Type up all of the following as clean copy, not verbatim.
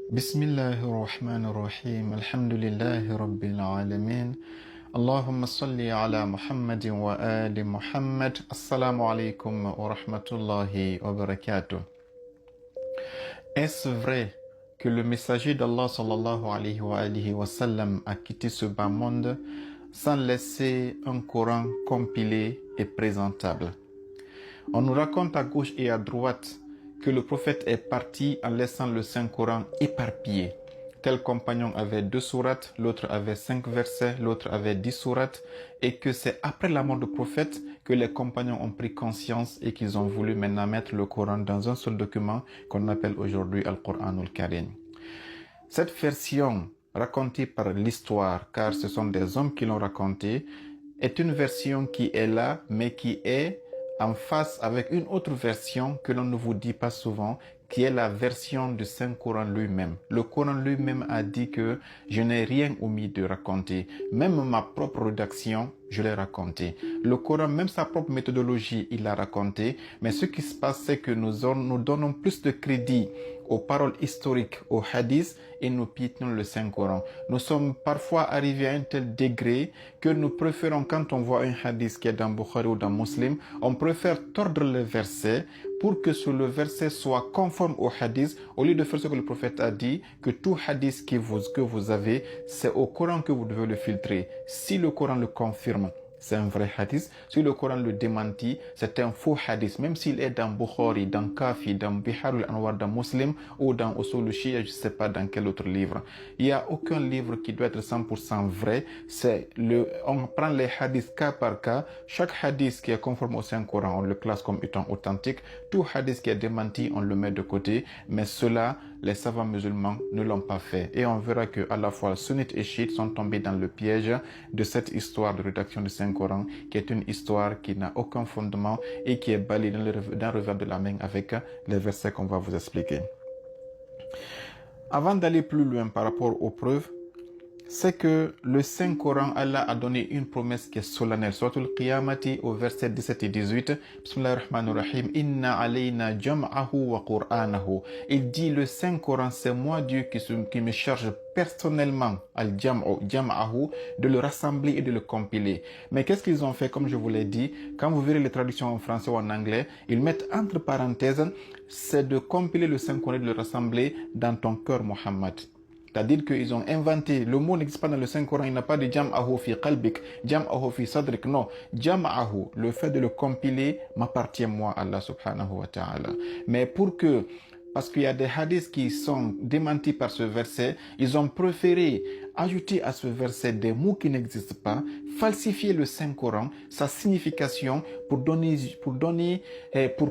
بسم الله الرحمن الرحيم الحمد لله رب العالمين اللهم صل على محمد وآل محمد السلام عليكم ورحمة الله وبركاته. Est-ce vrai que le messager d'Allah sallallahu alayhi wa sallam a quitté ce bas monde sans laisser un Coran compilé et présentable? On nous raconte à gauche et à droite que le prophète est parti en laissant le Saint-Coran éparpillé. Tel compagnon avait 2 sourates, l'autre avait 5 versets, l'autre avait 10 sourates, et que c'est après la mort du prophète que les compagnons ont pris conscience et qu'ils ont voulu maintenant mettre le Coran dans un seul document qu'on appelle aujourd'hui Al-Qur'an al-Karim. Cette version racontée par l'histoire, car ce sont des hommes qui l'ont racontée, est une version qui est là, mais qui est en face avec une autre version que l'on ne vous dit pas souvent, qui est la version du Saint-Coran lui-même. Le Coran lui-même a dit que je n'ai rien omis de raconter. Même ma propre rédaction, je l'ai raconté. Le Coran, même sa propre méthodologie, il l'a raconté. Mais ce qui se passe, c'est que nous donnons plus de crédit aux paroles historiques, aux hadiths, et nous piétinons le Saint-Coran. Nous sommes parfois arrivés à un tel degré que nous préférons, quand on voit un hadith qui est dans Bukhari ou dans Muslim, on préfère tordre le verset pour que le verset soit conforme au hadith, au lieu de faire ce que le prophète a dit, que tout hadith que vous avez, c'est au Coran que vous devez le filtrer. Si le Coran le confirme, c'est un vrai hadith. Si le Coran le démentit, c'est un faux hadith. Même s'il est dans Bukhari, dans Kafi, dans Bihar al-Anwar, dans Muslim ou dans Usul al-Shia, je ne sais pas dans quel autre livre. Il n'y a aucun livre qui doit être 100% vrai. On prend les hadiths cas par cas. Chaque hadith qui est conforme au Saint-Coran, on le classe comme étant authentique. Tout hadith qui est démenti, on le met de côté. Mais cela, les savants musulmans ne l'ont pas fait. Et on verra que à la fois sunnites et chiites sont tombés dans le piège de cette histoire de rédaction du Saint-Coran, qui est une histoire qui n'a aucun fondement et qui est balayée d'un revers de la main avec les versets qu'on va vous expliquer. Avant d'aller plus loin par rapport aux preuves, c'est que le Saint-Coran, Allah a donné une promesse qui est solennelle. Suratul Qiyamati au verset 17 et 18. Bismillahirrahmanirrahim. Inna alayna jam'ahu wa qur'anahu. Il dit le Saint-Coran, c'est moi Dieu qui me charge personnellement jam'ahu de le rassembler et de le compiler. Mais qu'est-ce qu'ils ont fait, comme je vous l'ai dit, quand vous verrez les traductions en français ou en anglais, ils mettent entre parenthèses, c'est de compiler le Saint-Coran et de le rassembler dans ton cœur, Muhammad. C'est-à-dire qu'ils ont inventé, le mot n'existe pas dans le Saint-Coran, il n'a pas de jam'ahu fi qalbik, jam'ahu fi sadrik, non. Jam'ahu, le fait de le compiler, m'appartient moi, Allah subhanahu wa ta'ala. Mais parce qu'il y a des hadiths qui sont démentis par ce verset, ils ont préféré ajouter à ce verset des mots qui n'existent pas, falsifier le Saint-Coran, sa signification pour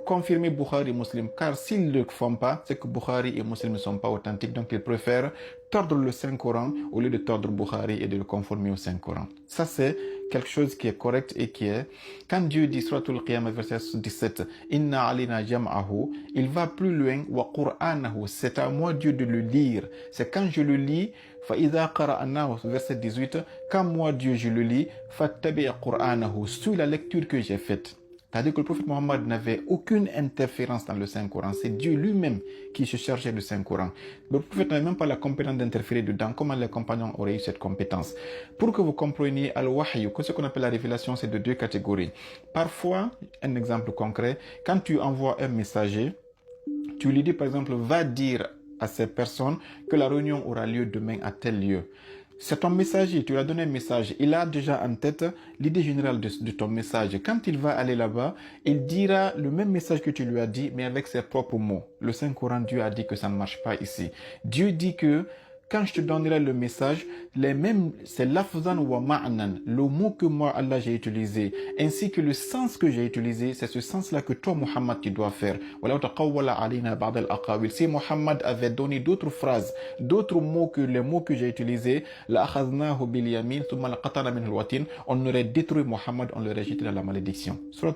confirmer Bukhari et Muslim. Car s'ils ne le font pas, c'est que Bukhari et Muslim ne sont pas authentiques, donc ils préfèrent tordre le Saint-Coran au lieu de tordre Bukhari et de le conformer au Saint-Coran. Ça, c'est quelque chose qui est correct et qui est, quand Dieu dit Suratul Qiyamah verset 17, Inna alina jam'ahu, il va plus loin, wa qur'anahu, c'est à moi Dieu de le lire. C'est quand je le lis, fa'idha qara'anahu, verset 18, quand moi Dieu je le lis, fattabi' qur'anahu, suis la lecture que j'ai faite. C'est-à-dire que le prophète Mohammed n'avait aucune interférence dans le Saint-Coran. C'est Dieu lui-même qui se chargeait du Saint-Coran. Le prophète n'avait même pas la compétence d'interférer dedans. Comment les compagnons auraient eu cette compétence? Pour que vous compreniez, al-wahyu, ce qu'on appelle la révélation, c'est de 2 catégories. Parfois, un exemple concret, quand tu envoies un messager, tu lui dis par exemple, va dire à ces personnes que la réunion aura lieu demain à tel lieu. C'est ton messager, tu lui as donné un message. Il a déjà en tête l'idée générale de ton message. Quand il va aller là-bas, il dira le même message que tu lui as dit, mais avec ses propres mots. Le Saint-Coran, Dieu a dit que ça ne marche pas ici. Dieu dit que quand je te donnerai le message, c'est lafzan wa ma'nan, le mot que moi, Allah, j'ai utilisé, ainsi que le sens que j'ai utilisé, c'est ce sens-là que toi, Muhammad, tu dois faire. Si Muhammad avait donné d'autres phrases, d'autres mots que les mots que j'ai utilisés, on aurait détruit Muhammad, on l'aurait jeté dans la malédiction. Ça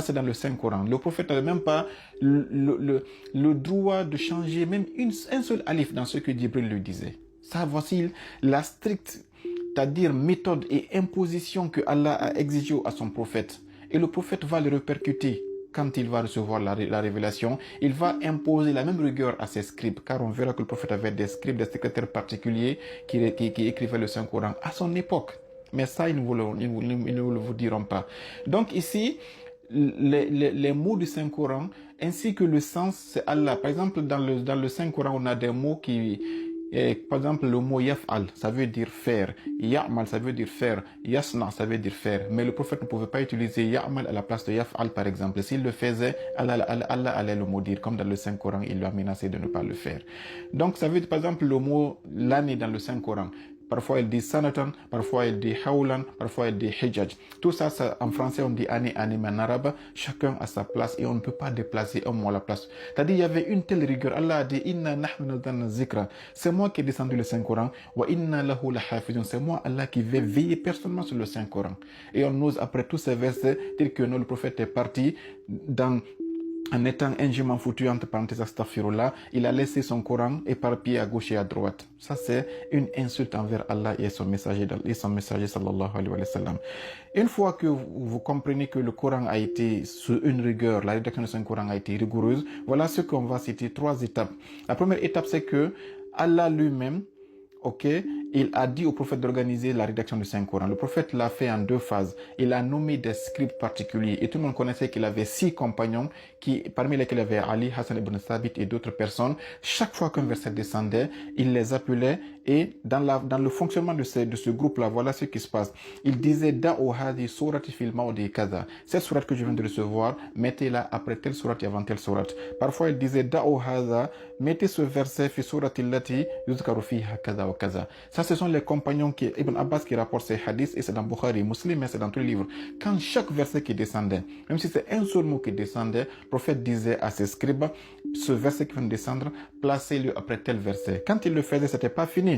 c'est dans le Saint-Coran. Le prophète n'avait même pas le droit de changer même un seul alif dans ce que Jibril lui disait. Ça, voici la stricte, c'est-à-dire méthode et imposition que Allah a exigée à son prophète. Et le prophète va le répercuter. quand il va recevoir la révélation, il va imposer la même rigueur à ses scribes, car on verra que le prophète avait des scribes, des secrétaires particuliers qui écrivaient le Saint-Coran à son époque. Mais ça, ils ne vous diront pas. Donc ici, les mots du Saint-Coran, ainsi que le sens, c'est Allah. Par exemple, dans le Saint-Coran, on a des mots par exemple, le mot yaf'al, ça veut dire faire. Ya'mal, ça veut dire faire. Yasna, ça veut dire faire. Mais le prophète ne pouvait pas utiliser ya'mal à la place de yaf'al, par exemple. S'il le faisait, Allah allait le maudire. Comme dans le Saint-Coran, il lui a menacé de ne pas le faire. Donc, ça veut dire, par exemple, le mot l'année dans le Saint-Coran. Parfois, il dit sanatan, parfois, il dit hawlan, parfois, il dit hijaj. Tout ça, en français, on dit année, mais en arabe, chacun a sa place et on ne peut pas déplacer un mot à la place. C'est-à-dire, il y avait une telle rigueur. Allah a dit, inna nahnu nazzalna zikra. C'est moi qui ai descendu le Saint-Coran. Wa inna lahu lahafizun. C'est moi, Allah, qui vais veiller personnellement sur le Saint-Coran. Et on ose, après tous ces versets, dire que non, le prophète est parti en étant ingénuement foutu, entre parenthèses, astaghfirullah, il a laissé son Coran éparpillé à gauche et à droite. Ça, c'est une insulte envers Allah et son messager sallallahu alayhi wa sallam. Une fois que vous comprenez que le Coran a été sous une rigueur, la rédaction de son Coran a été rigoureuse, voilà ce qu'on va citer, 3 étapes. La première étape, c'est que Allah lui-même, il a dit au prophète d'organiser la rédaction du Saint-Coran. Le prophète l'a fait en 2 phases. Il a nommé des scribes particuliers et tout le monde connaissait qu'il avait 6 compagnons parmi lesquels il y avait Ali, Hassan ibn Thabit et d'autres personnes. Chaque fois qu'un verset descendait, il les appelait et dans le fonctionnement de ce groupe-là, voilà ce qui se passe. Il disait Da'u hadi surati fil mawdi kaza. Cette sourate que je viens de recevoir, mettez-la après telle sourate et avant telle sourate. Parfois, il disait Da'u hadha, mettez ce verset fi surati allati yuzkaru fiha kaza wa kaza. Ça, ce sont les compagnons Ibn Abbas qui rapporte ces hadiths et c'est dans Bukhari, Muslim, mais c'est dans tous les livres. Quand chaque verset qui descendait, même si c'est un seul mot qui descendait, le prophète disait à ses scribes, ce verset qui vient de descendre, placez-le après tel verset. Quand il le faisait, c'était pas fini.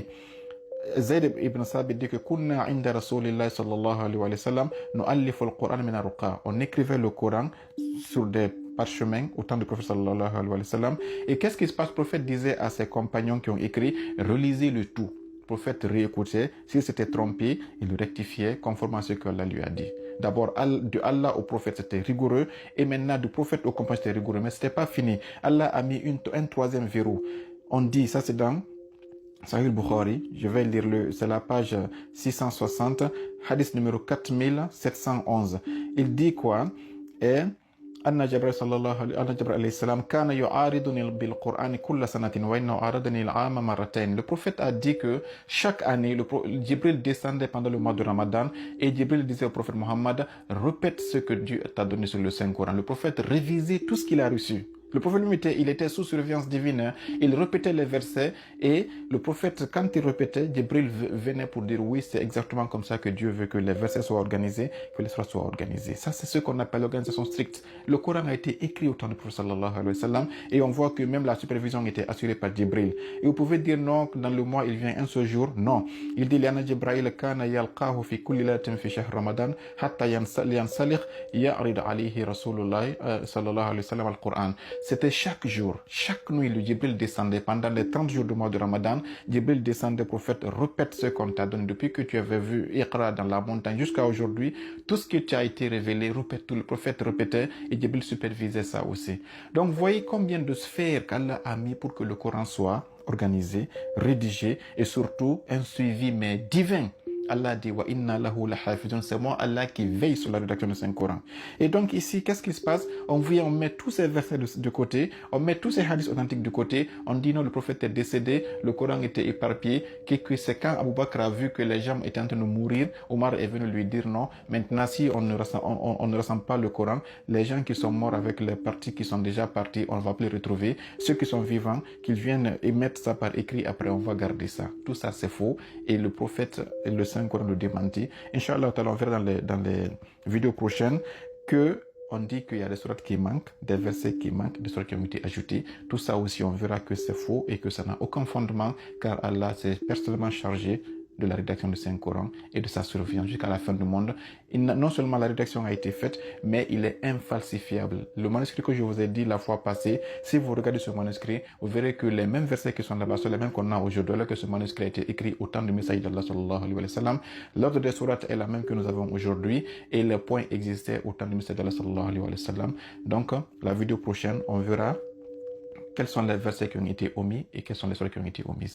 Zayd ibn Sabit dit que kunna inda Rasulillah sallallahu alayhi wa sallam nu'allifu al-Qur'an min ar-ruqa. On écrivait le Coran sur des parchemins au temps du prophète sallallahu alayhi wa sallam. Et qu'est-ce qui se passe? Le prophète disait à ses compagnons qui ont écrit, relisez le tout. Le prophète réécoutait. S'il s'était trompé, il le rectifiait conformément à ce qu'Allah lui a dit. D'abord, de Allah au prophète, c'était rigoureux. Et maintenant, du prophète au compagnons, c'était rigoureux. Mais c'était pas fini. Allah a mis un 3e verrou. On dit, ça c'est dans Sahih Bukhari, je vais lire c'est la page 660, hadith numéro 4711. Il dit quoi? Et Anna Jibril alayhi salam kana yu'ariduni bil Qur'an kulla sanatin wa innahu aradani al-'ama marratayn. Le prophète a dit que chaque année Jibril descendait pendant le mois de Ramadan et Jibril disait au prophète Mohammed, répète ce que Dieu t'a donné sur le Saint-Coran. Le prophète révisait tout ce qu'il a reçu. Le prophète il était sous surveillance divine. Hein. Il répétait les versets et le prophète, quand il répétait, Jibril venait pour dire oui, c'est exactement comme ça que Dieu veut que les versets soient organisés, que les sourates soient organisées. Ça, c'est ce qu'on appelle l'organisation stricte. Le Coran a été écrit au temps du prophète sallallahu alayhi wa sallam et on voit que même la supervision était assurée par Jibril. Et vous pouvez dire non, que dans le mois, il vient un seul jour. Non. Il dit, Liana Jibril kana yalqahu fi kulli latin fi shahr Ramadan hatta yansalikh ya'rid alayhi Rasulullah sallallahu alayhi wa sallam al-Quran. C'était chaque jour, chaque nuit, le Jibril descendait. Pendant les 30 jours du mois de Ramadan, Jibril descendait, prophète, répète ce qu'on t'a donné. Depuis que tu avais vu Iqra dans la montagne jusqu'à aujourd'hui, tout ce qui t'a été révélé, répète tout. Le prophète répétait et Jibril supervisait ça aussi. Donc, voyez combien de sphères qu'Allah a mis pour que le Coran soit organisé, rédigé et surtout un suivi mais divin. Allah dit wa inna lahu lahafizun, c'est moi Allah qui veille sur la rédaction du Saint-Coran. Et donc ici, qu'est-ce qui se passe? On met tous ces versets de côté, on met tous ces hadiths authentiques de côté, on dit non, le prophète est décédé, le Coran était éparpillé, que c'est quand Abu Bakr a vu que les gens étaient en train de mourir, Omar est venu lui dire non, maintenant si on ne ressemble pas le Coran, les gens qui sont morts avec les parties qui sont déjà parties, on va plus les retrouver, ceux qui sont vivants, qu'ils viennent et mettent ça par écrit, après on va garder ça. Tout ça c'est faux et le prophète et le Saint-Coran le démenti. Inch'Allah, on verra dans les vidéos prochaines que on dit qu'il y a des sourates qui manquent, des versets qui manquent, des sourates qui ont été ajoutés. Tout ça aussi, on verra que c'est faux et que ça n'a aucun fondement car Allah s'est personnellement chargé de la rédaction du Saint-Coran et de sa surveillance jusqu'à la fin du monde. Non seulement la rédaction a été faite, mais il est infalsifiable. Le manuscrit que je vous ai dit la fois passée, si vous regardez ce manuscrit, vous verrez que les mêmes versets qui sont là-bas sont les mêmes qu'on a aujourd'hui, alors que ce manuscrit a été écrit au temps du messager d'Allah sallallahu alayhi wa sallam. L'ordre des sourates est la même que nous avons aujourd'hui et les points existaient au temps du messager d'Allah sallallahu alayhi wa sallam. Donc, la vidéo prochaine, on verra quels sont les versets qui ont été omis et quelles sont les sourates qui ont été omises.